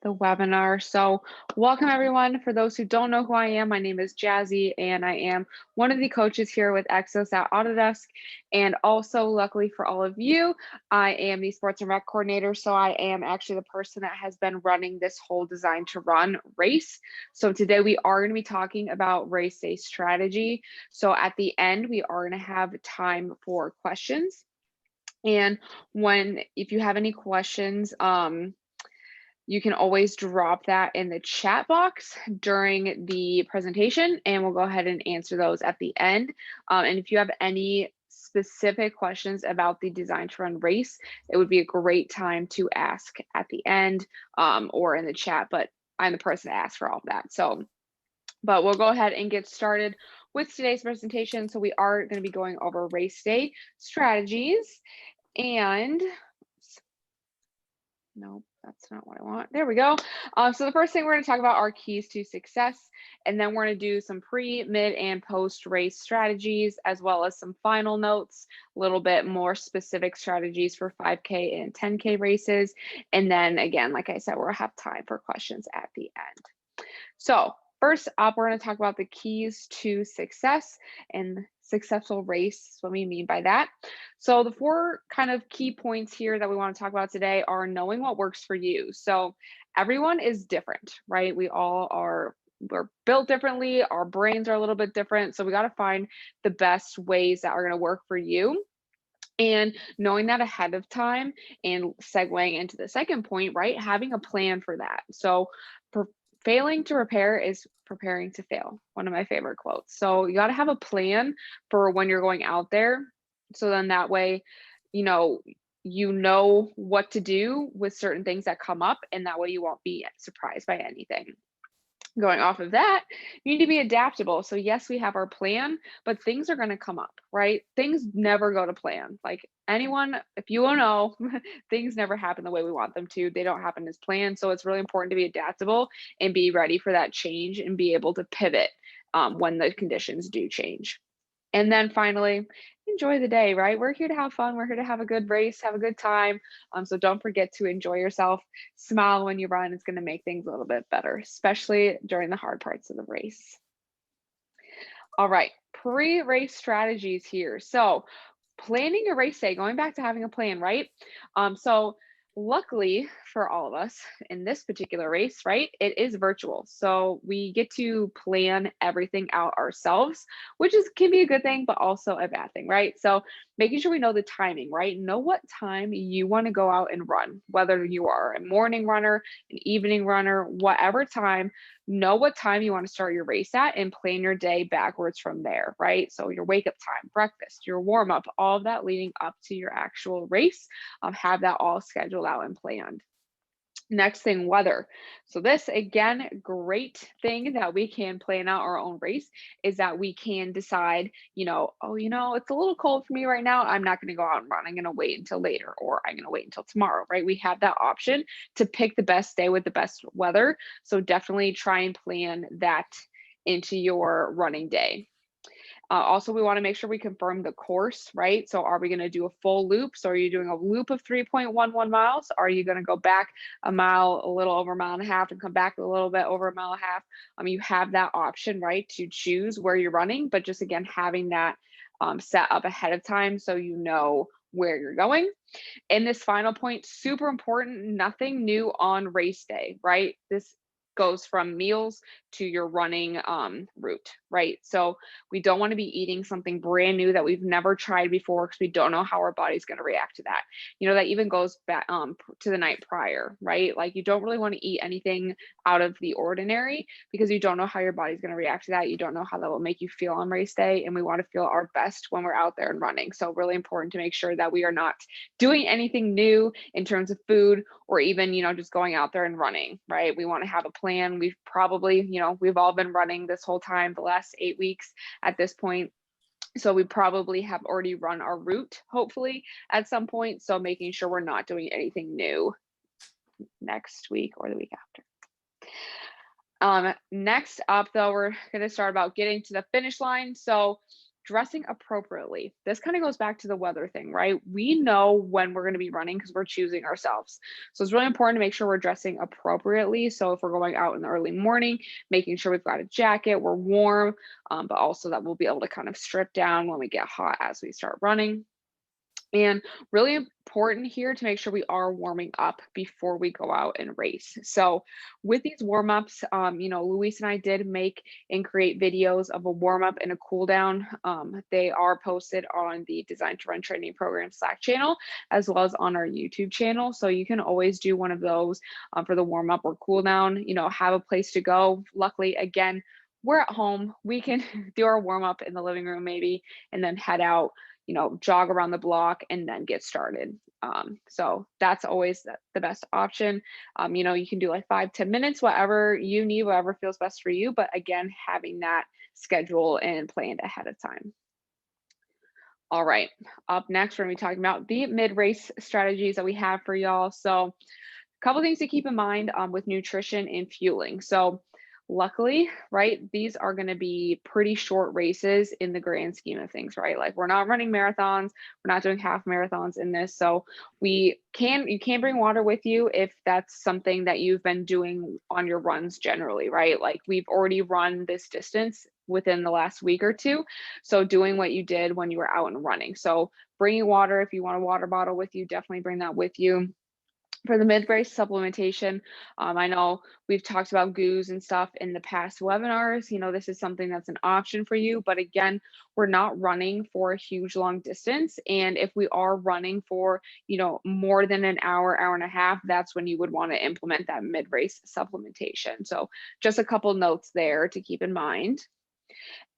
the webinar. So welcome everyone. For those who don't know who I am, my name is Jazzy and I am one of the coaches here with Exos at Autodesk. And also luckily for all of you, I am the sports and rec coordinator. So I am actually the person that has been running this whole design to run race. So today we are going to be talking about race day strategy. So at the end, we are going to have time for questions. And if you have any questions, you can always drop that in the chat box during the presentation, and we'll go ahead and answer those at the end. And if you have any specific questions about the design to run race, it would be a great time to ask at the end or in the chat, but I'm the person to ask for all of that. But we'll go ahead and get started with today's presentation. So we are going to be going over race day strategies and nope, that's not what I want. There we go. So the first thing we're going to talk about are keys to success, and then we're going to do some pre, mid, and post race strategies, as well as some final notes, a little bit more specific strategies for 5K and 10K races. And then again, like I said, we'll have time for questions at the end. So first up, we're going to talk about the keys to success and successful race is what we mean by that. So the four kind of key points here that we want to talk about today are knowing what works for you. So everyone is different, right? We're built differently. Our brains are a little bit different. So we got to find the best ways that are going to work for you. And knowing that ahead of time and segueing into the second point, right? Having a plan for that. So failing to prepare is preparing to fail. One of my favorite quotes. So you got to have a plan for when you're going out there. So then that way, you know what to do with certain things that come up, and that way you won't be surprised by anything. Going off of that, you need to be adaptable. So yes, we have our plan, but things are going to come up, right? Things never go to plan. Like anyone, if you will know, things never happen the way we want them to. They don't happen as planned. So it's really important to be adaptable and be ready for that change and be able to pivot when the conditions do change. And then finally, enjoy the day, right? We're here to have fun. We're here to have a good race, have a good time. So don't forget to enjoy yourself. Smile when you run. It's going to make things a little bit better, especially during the hard parts of the race. All right, pre-race strategies here. So planning your race day, going back to having a plan, right? So luckily for all of us in this particular race, right, it is virtual. So we get to plan everything out ourselves, which can be a good thing, but also a bad thing, right? So making sure we know the timing, right? Know what time you want to go out and run, whether you are a morning runner, an evening runner, whatever time, know what time you want to start your race at and plan your day backwards from there, right? So your wake up time, breakfast, your warm up, all of that leading up to your actual race, have that all scheduled out and planned. Next thing, weather. So this, again, great thing that we can plan out our own race is that we can decide, it's a little cold for me right now. I'm not going to go out and run. I'm going to wait until later, or I'm going to wait until tomorrow, right? We have that option to pick the best day with the best weather. So definitely try and plan that into your running day. Also, we want to make sure we confirm the course, right? So are we going to do a full loop? So are you doing a loop of 3.11 miles? Are you going to go back a mile, a little over a mile and a half, and come back a little bit over a mile and a half? You have that option, right, to choose where you're running, but just again, having that set up ahead of time so you know where you're going. And this final point, super important, nothing new on race day, right? This goes from meals to your running route, right? So we don't want to be eating something brand new that we've never tried before because we don't know how our body's going to react to that. That even goes back to the night prior, right? Like you don't really want to eat anything out of the ordinary because you don't know how your body's going to react to that. You don't know how that will make you feel on race day, and we want to feel our best when we're out there and running. So really important to make sure that we are not doing anything new in terms of food or even, just going out there and running, right? We want to have a plan. We've probably, we've all been running this whole time, the last 8 weeks at this point. So we probably have already run our route, hopefully, at some point. So making sure we're not doing anything new next week or the week after. Next up, though, we're going to start about getting to the finish line. So dressing appropriately. This kind of goes back to the weather thing, right? We know when we're going to be running because we're choosing ourselves. So it's really important to make sure we're dressing appropriately. So if we're going out in the early morning, making sure we've got a jacket, we're warm, but also that we'll be able to kind of strip down when we get hot as we start running. And really important here to make sure we are warming up before we go out and race. So with these warm ups, Luis and I did make and create videos of a warm up and a cool down. They are posted on the Design to Run Training Program Slack channel, as well as on our YouTube channel. So you can always do one of those for the warm up or cool down, have a place to go. Luckily, again, we're at home. We can do our warm up in the living room maybe, and then head out, jog around the block and then get started. So that's always the best option. You can do like 5-10 minutes, whatever you need, whatever feels best for you. But again, having that schedule and planned ahead of time. All right, up next, we're gonna be talking about the mid-race strategies that we have for y'all. So a couple things to keep in mind with nutrition and fueling. So luckily, right, these are going to be pretty short races in the grand scheme of things, right? Like we're not running marathons, we're not doing half marathons in this. So you can bring water with you if that's something that you've been doing on your runs generally, right? Like we've already run this distance within the last week or two. So doing what you did when you were out and running. So bringing water, if you want a water bottle with you, definitely bring that with you. For the mid-race supplementation, I know we've talked about goos and stuff in the past webinars. This is something that's an option for you. But again, we're not running for a huge long distance. And if we are running for, more than an hour, hour and a half, that's when you would want to implement that mid-race supplementation. So just a couple notes there to keep in mind.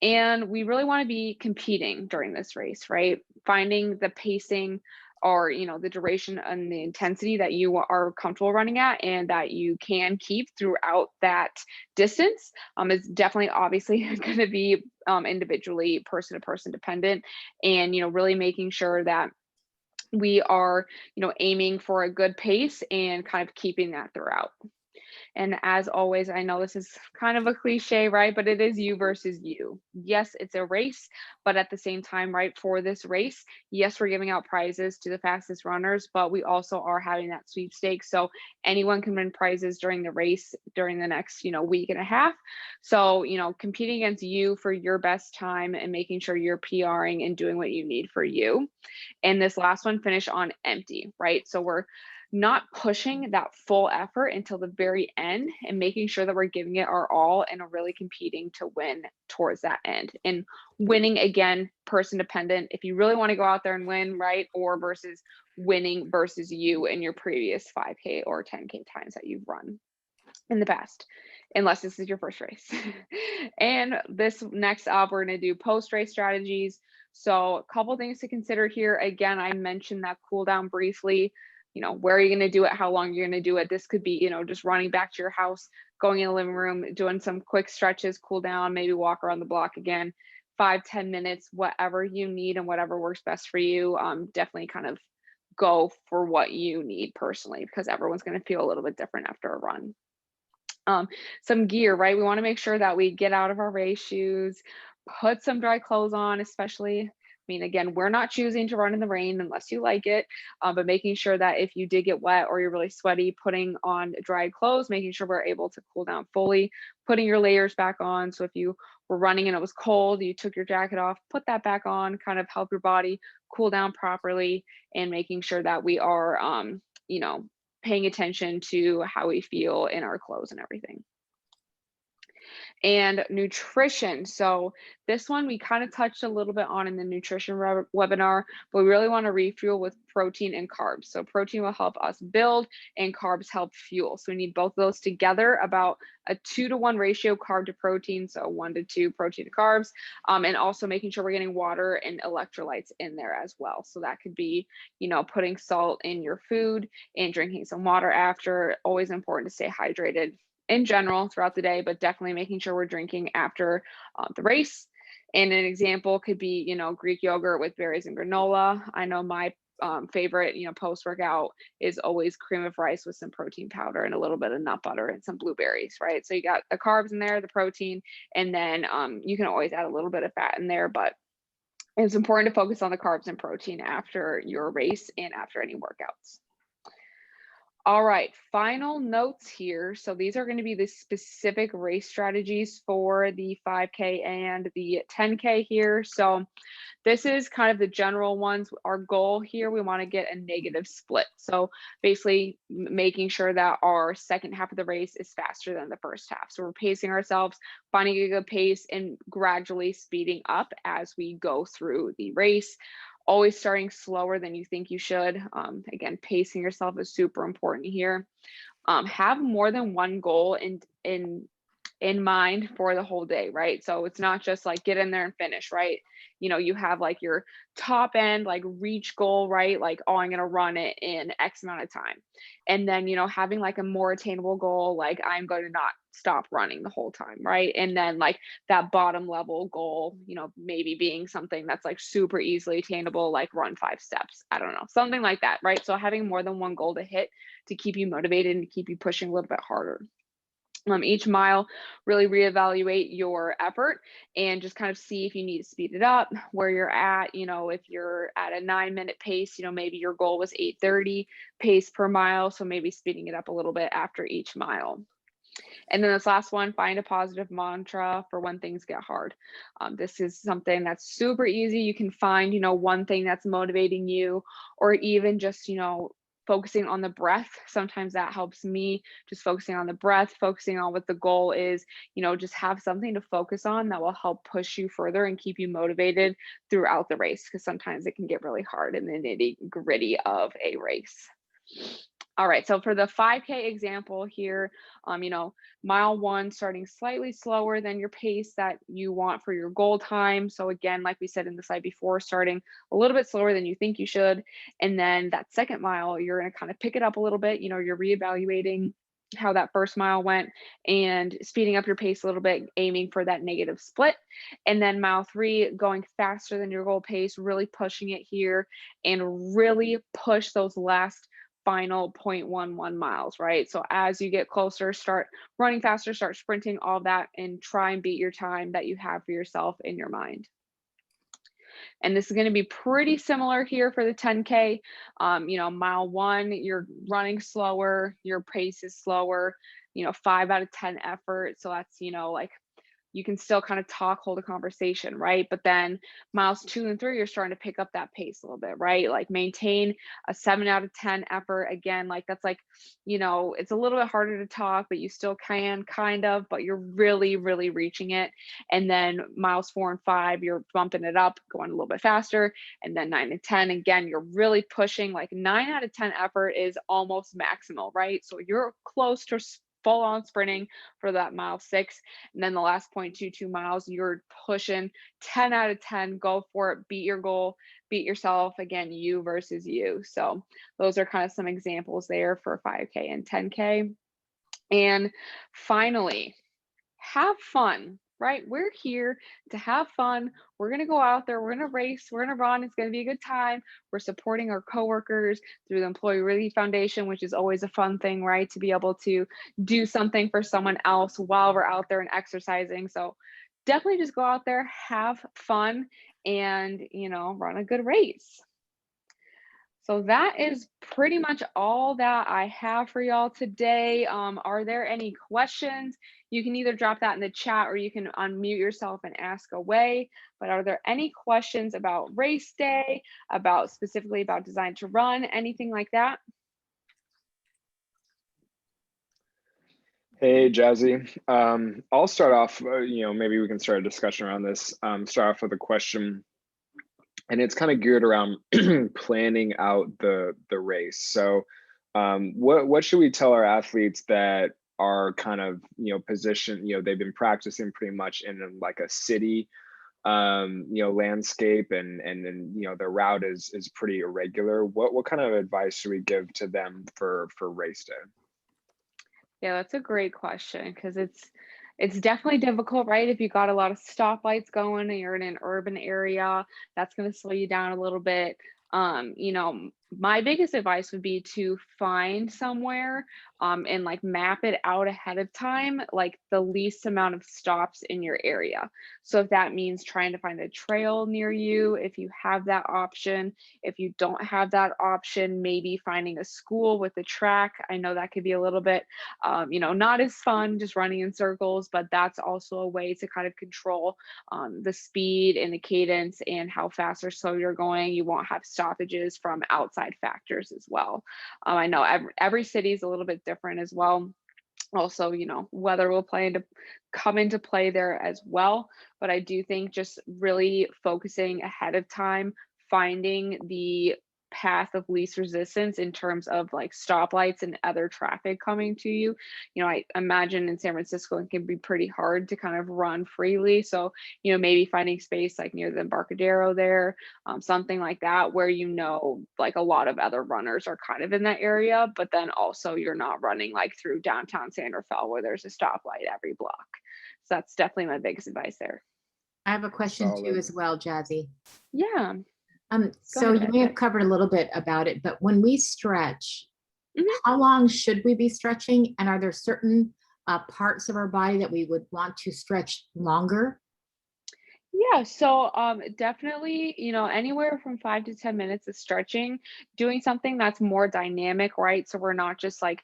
And we really want to be competing during this race, right? Finding the pacing or, the duration and the intensity that you are comfortable running at and that you can keep throughout that distance is definitely obviously going to be individually person to person dependent. And, really making sure that we are, aiming for a good pace and kind of keeping that throughout. And as always, I know this is kind of a cliche, right? But it is you versus you. Yes, it's a race, but at the same time, right, for this race, yes, we're giving out prizes to the fastest runners, but we also are having that sweepstakes. So anyone can win prizes during the race during the next, week and a half. So, competing against you for your best time and making sure you're PRing and doing what you need for you. And this last one, finish on empty, right? So we're not pushing that full effort until the very end and making sure that we're giving it our all and are really competing to win towards that end. And winning, again, person dependent. If you really want to go out there and win, right? Or versus winning versus you in your previous 5K or 10K times that you've run in the past, unless this is your first race. And this next up, we're going to do post-race strategies. So a couple things to consider here. Again, I mentioned that cool down briefly. Where are you going to do it? How long you're going to do it? This could be, just running back to your house, going in the living room, doing some quick stretches, cool down, maybe walk around the block again, 5-10 minutes, whatever you need and whatever works best for you. Definitely kind of go for what you need personally, because everyone's going to feel a little bit different after a run. Some gear, right? We want to make sure that we get out of our race shoes, put some dry clothes on, especially. Again, we're not choosing to run in the rain unless you like it, but making sure that if you did get wet or you're really sweaty, putting on dry clothes, making sure we're able to cool down fully, putting your layers back on. So if you were running and it was cold, you took your jacket off, put that back on, kind of help your body cool down properly, and making sure that we are, paying attention to how we feel in our clothes and everything. And nutrition. So this one we kind of touched a little bit on in the nutrition webinar, but we really want to refuel with protein and carbs. So protein will help us build and carbs help fuel. So we need both of those together, about a 2-to-1 ratio carb to protein. So 1-to-2 protein to carbs, and also making sure we're getting water and electrolytes in there as well. So that could be, putting salt in your food and drinking some water after. Always important to stay hydrated in general throughout the day, but definitely making sure we're drinking after the race. And an example could be, Greek yogurt with berries and granola. I know my favorite, post-workout is always cream of rice with some protein powder and a little bit of nut butter and some blueberries, right? So you got the carbs in there, the protein, and then you can always add a little bit of fat in there, but And it's important to focus on the carbs and protein after your race and after any workouts. All right, final notes here. So these are going to be the specific race strategies for the 5K and the 10K here. So this is kind of the general ones. Our goal here, we want to get a negative split. So basically making sure that our second half of the race is faster than the first half. So we're pacing ourselves, finding a good pace and gradually speeding up as we go through the race. Always starting slower than you think you should. Again, pacing yourself is super important here. Have more than one goal in mind for the whole day, right? So it's not just like get in there and finish, right? You have like your top end, like reach goal, right? Like, oh, I'm going to run it in X amount of time. And then, having like a more attainable goal, like I'm going to not stop running the whole time, right? And then like that bottom level goal, maybe being something that's like super easily attainable, like run 5 steps. I don't know, something like that, right? So having more than one goal to hit to keep you motivated and to keep you pushing a little bit harder. Each mile, really reevaluate your effort and just kind of see if you need to speed it up, where you're at. If you're at a 9-minute pace, maybe your goal was 8:30 pace per mile. So maybe speeding it up a little bit after each mile. And then this last one, find a positive mantra for when things get hard. This is something that's super easy. You can find, one thing that's motivating you, or even just, focusing on the breath. Sometimes that helps me, just focusing on the breath, focusing on what the goal is, just have something to focus on that will help push you further and keep you motivated throughout the race, because sometimes it can get really hard in the nitty-gritty of a race. All right, so for the 5K example here, mile 1 starting slightly slower than your pace that you want for your goal time. So again, like we said in the slide before, starting a little bit slower than you think you should. And then that second mile, you're going to kind of pick it up a little bit. You're reevaluating how that first mile went and speeding up your pace a little bit, aiming for that negative split. And then mile 3, going faster than your goal pace, really pushing it here and really push those last final 0.11 miles, right? So as you get closer, start running faster, start sprinting, all that, and try and beat your time that you have for yourself in your mind. And this is going to be pretty similar here for the 10K. Mile 1, you're running slower, your pace is slower, 5 out of 10 effort. So that's, like you can still kind of talk, hold a conversation, right? But then miles 2 and 3, you're starting to pick up that pace a little bit, right? Like maintain a 7 out of 10 effort. Again, like that's like, it's a little bit harder to talk, but you still can kind of, but you're really, really reaching it. And then miles 4 and 5, you're bumping it up, going a little bit faster. And then 9 and 10, again, you're really pushing. Like 9 out of 10 effort is almost maximal, right? So you're close to full on sprinting for that mile 6. And then the last 0.22 miles, you're pushing 10 out of 10, go for it, beat your goal, beat yourself. Again, you versus you. So those are kind of some examples there for 5K and 10K. And finally, have fun, right? We're here to have fun. We're going to go out there, we're going to race, we're going to run. It's going to be a good time. We're supporting our coworkers through the Employee Relief Foundation, which is always a fun thing, right? To be able to do something for someone else while we're out there and exercising. So definitely just go out there, have fun, and, run a good race. So that is pretty much all that I have for y'all today. Are there any questions? You can either drop that in the chat or you can unmute yourself and ask away. But are there any questions about race day, specifically about Design to Run, anything like that? Hey, Jazzy. I'll start off, maybe we can start a discussion around this. Start off with a question. And it's kind of geared around planning out the race. So what should we tell our athletes that are kind of, positioned, they've been practicing pretty much in like a city, landscape and their route is pretty irregular. What kind of advice should we give to them for race day? Yeah, that's a great question, because it's definitely difficult, right? If you got a lot of stoplights going and you're in an urban area, that's going to slow you down a little bit. my biggest advice would be to find somewhere and like map it out ahead of time, like the least amount of stops in your area. So if that means trying to find a trail near you, if you have that option, if you don't have that option, maybe finding a school with a track. I know that could be a little bit, not as fun just running in circles, but that's also a way to kind of control the speed and the cadence and how fast or slow you're going. You won't have stoppages from outside factors as well. I know every city is a little bit different as well. Also, weather will come into play there as well. But I do think just really focusing ahead of time, finding the path of least resistance in terms of like stoplights and other traffic coming to you. I imagine in San Francisco it can be pretty hard to kind of run freely. So, maybe finding space like near the Embarcadero there, something like that, where like a lot of other runners are kind of in that area, but then also you're not running like through downtown San Rafael where there's a stoplight every block. So that's definitely my biggest advice there. I have a question too Solid. as well, Jazzy. Yeah. So ahead, you may Ed. have covered a little bit about it, but when we stretch, Mhm. how long should we be stretching? And are there certain parts of our body that we would want to stretch longer? Yeah, so definitely, anywhere from 5 to 10 minutes of stretching, doing something that's more dynamic, right? So we're not just like,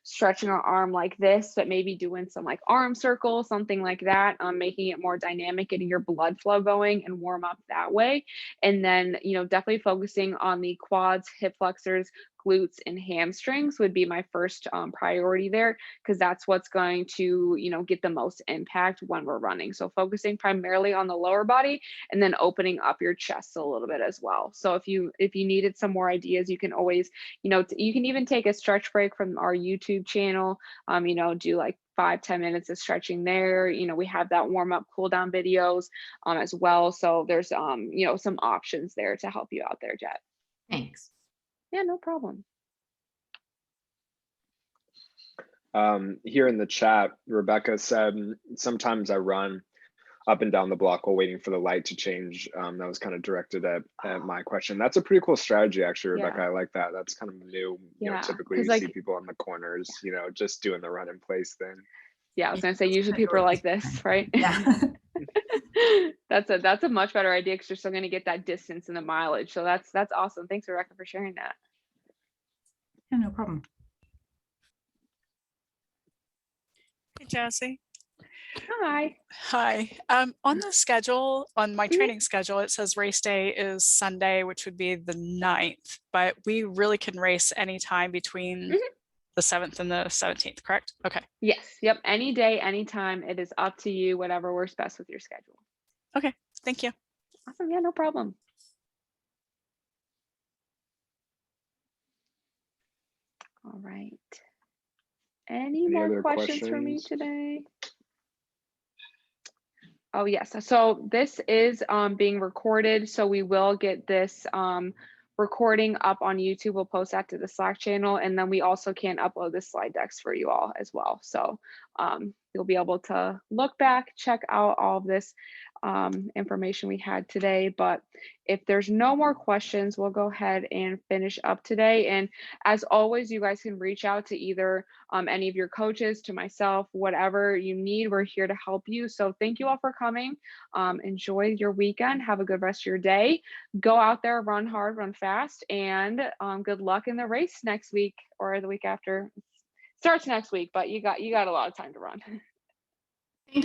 stretching our arm like this, but maybe doing some like arm circles, something like that, making it more dynamic, getting your blood flow going and warm up that way. And then, definitely focusing on the quads, hip flexors, glutes, and hamstrings would be my first priority there, because that's what's going to, get the most impact when we're running. So focusing primarily on the lower body and then opening up your chest a little bit as well. So if you needed some more ideas, you can always, you can even take a stretch break from our YouTube channel, do like 5-10 minutes of stretching there. We have that warm up cool down videos as well. So there's some options there to help you out there, Jet. Thanks. Yeah, no problem. Here in the chat, Rebecca said, sometimes I run up and down the block while waiting for the light to change. That was kind of directed at my question. That's a pretty cool strategy, actually, Rebecca. Yeah. I like that. That's kind of new. Yeah, Typically 'cause you like see people on the corners, just doing the run in place thing. Yeah, I was gonna say usually people are like this, right? Yeah. That's a much better idea because you're still gonna get that distance and the mileage. So that's awesome. Thanks, Rebecca, for sharing that. Yeah, no problem. Hey, Jazzy. Hi. Hi. On the schedule, on my Mhm. training schedule, it says race day is Sunday, which would be the 9th, but we really can race anytime between Mhm. the 7th and the 17th, correct? Okay. Yes. Yep. Any day, anytime. It is up to you, whatever works best with your schedule. Okay. Thank you. Awesome. Yeah, no problem. All right. Any more other questions for me questions? today? Oh, yes. So this is being recorded. So we will get this recording up on YouTube. We'll post that to the Slack channel. And then we also can upload the slide decks for you all as well. So you'll be able to look back, check out all of this information we had today. But if there's no more questions, we'll go ahead and finish up today. And as always, you guys can reach out to either any of your coaches, to myself, whatever you need. We're here to help you. So thank you all for coming. Enjoy your weekend. Have a good rest of your day. Go out there, run hard, run fast, and good luck in the race next week or the week after. Starts next week, but you got a lot of time to run. Thank you.